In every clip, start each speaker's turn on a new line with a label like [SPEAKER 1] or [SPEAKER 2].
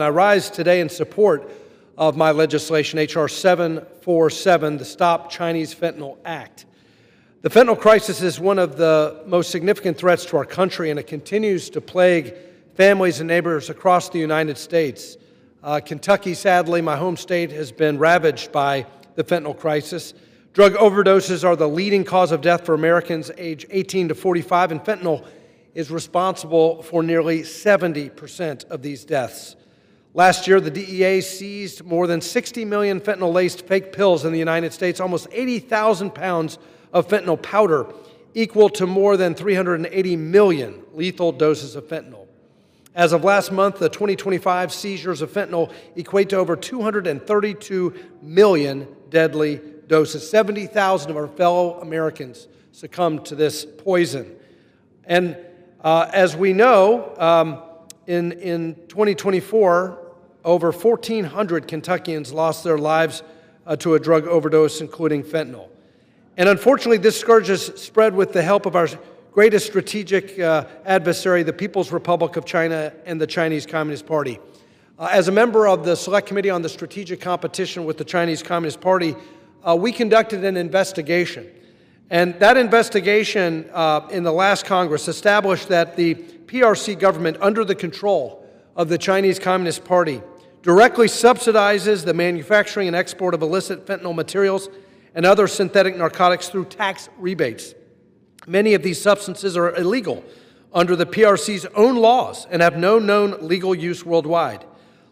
[SPEAKER 1] I rise today in support of my legislation, H.R. 747, the Stop Chinese Fentanyl Act. The fentanyl crisis is one of the most significant threats to our country, and it continues to plague families and neighbors across the United States. Kentucky, sadly, my home state, has been ravaged by the fentanyl crisis. Drug overdoses are the leading cause of death for Americans age 18 to 45, and fentanyl is responsible for nearly 70% of these deaths. Last year, the DEA seized more than 60 million fentanyl-laced fake pills in the United States, almost 80,000 pounds of fentanyl powder, equal to more than 380 million lethal doses of fentanyl. As of last month, the 2025 seizures of fentanyl equate to over 232 million deadly doses. 70,000 of our fellow Americans succumbed to this poison. And as we know, in 2024, over 1,400 Kentuckians lost their lives to a drug overdose, including fentanyl. And unfortunately, this scourge has spread with the help of our greatest strategic adversary, the People's Republic of China and the Chinese Communist Party. As a member of the Select Committee on the Strategic Competition with the Chinese Communist Party, we conducted an investigation. And that investigation in the last Congress established that the PRC government, under the control of the Chinese Communist Party, directly subsidizes the manufacturing and export of illicit fentanyl materials and other synthetic narcotics through tax rebates. Many of these substances are illegal under the PRC's own laws and have no known legal use worldwide.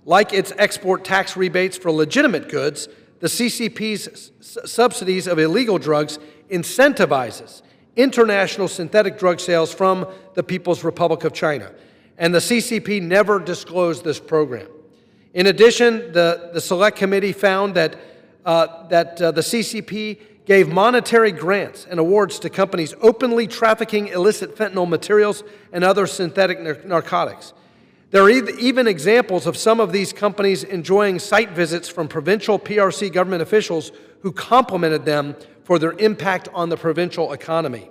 [SPEAKER 1] Like its export tax rebates for legitimate goods, the CCP's subsidies of illegal drugs incentivizes international synthetic drug sales from the People's Republic of China, and the CCP never disclosed this program. In addition, the Select Committee found that the CCP gave monetary grants and awards to companies openly trafficking illicit fentanyl materials and other synthetic narcotics. There are even examples of some of these companies enjoying site visits from provincial PRC government officials who complimented them for their impact on the provincial economy.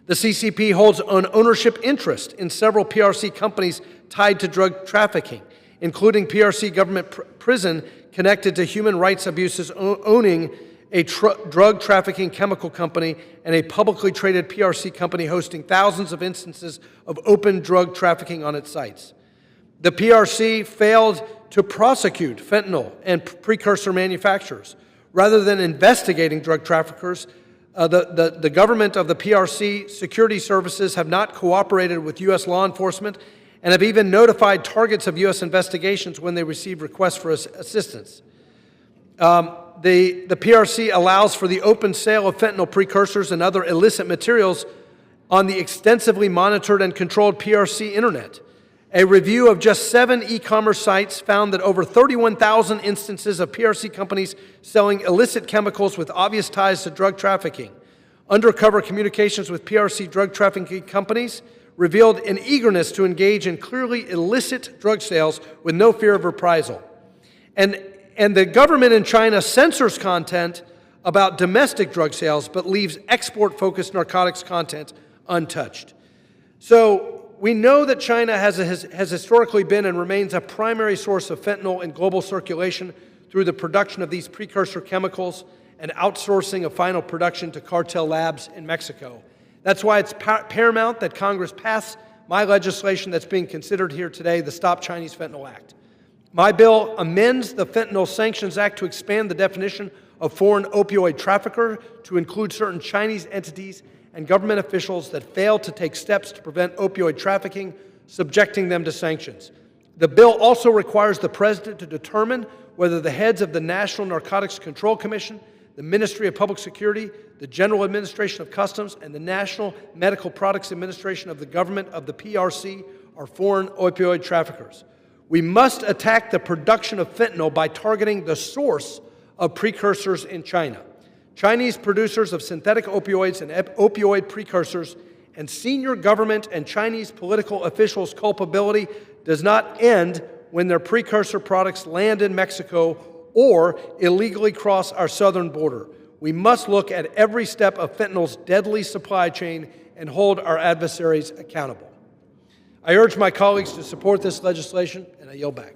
[SPEAKER 1] The CCP holds an ownership interest in several PRC companies tied to drug trafficking, including PRC government prison connected to human rights abuses, owning a drug trafficking chemical company and a publicly traded PRC company hosting thousands of instances of open drug trafficking on its sites. The PRC failed to prosecute fentanyl and precursor manufacturers. Rather than investigating drug traffickers, the government of the PRC security services have not cooperated with U.S. law enforcement and have even notified targets of U.S. investigations when they receive requests for assistance. The PRC allows for the open sale of fentanyl precursors and other illicit materials on the extensively monitored and controlled PRC internet. A review of just 7 e-commerce sites found that over 31,000 instances of PRC companies selling illicit chemicals with obvious ties to drug trafficking. Undercover communications with PRC drug trafficking companies revealed an eagerness to engage in clearly illicit drug sales with no fear of reprisal. And the government in China censors content about domestic drug sales, but leaves export-focused narcotics content untouched. So we know that China has historically been and remains a primary source of fentanyl in global circulation through the production of these precursor chemicals and outsourcing of final production to cartel labs in Mexico. That's why it's paramount that Congress pass my legislation that's being considered here today, the Stop Chinese Fentanyl Act. My bill amends the Fentanyl Sanctions Act to expand the definition of foreign opioid trafficker to include certain Chinese entities and government officials that fail to take steps to prevent opioid trafficking, subjecting them to sanctions. The bill also requires the President to determine whether the heads of the National Narcotics Control Commission, the Ministry of Public Security, the General Administration of Customs, and the National Medical Products Administration of the government of the PRC are foreign opioid traffickers. We must attack the production of fentanyl by targeting the source of precursors in China. Chinese producers of synthetic opioids and opioid precursors and senior government and Chinese political officials' culpability does not end when their precursor products land in Mexico or illegally cross our southern border. We must look at every step of fentanyl's deadly supply chain and hold our adversaries accountable. I urge my colleagues to support this legislation, and I yield back.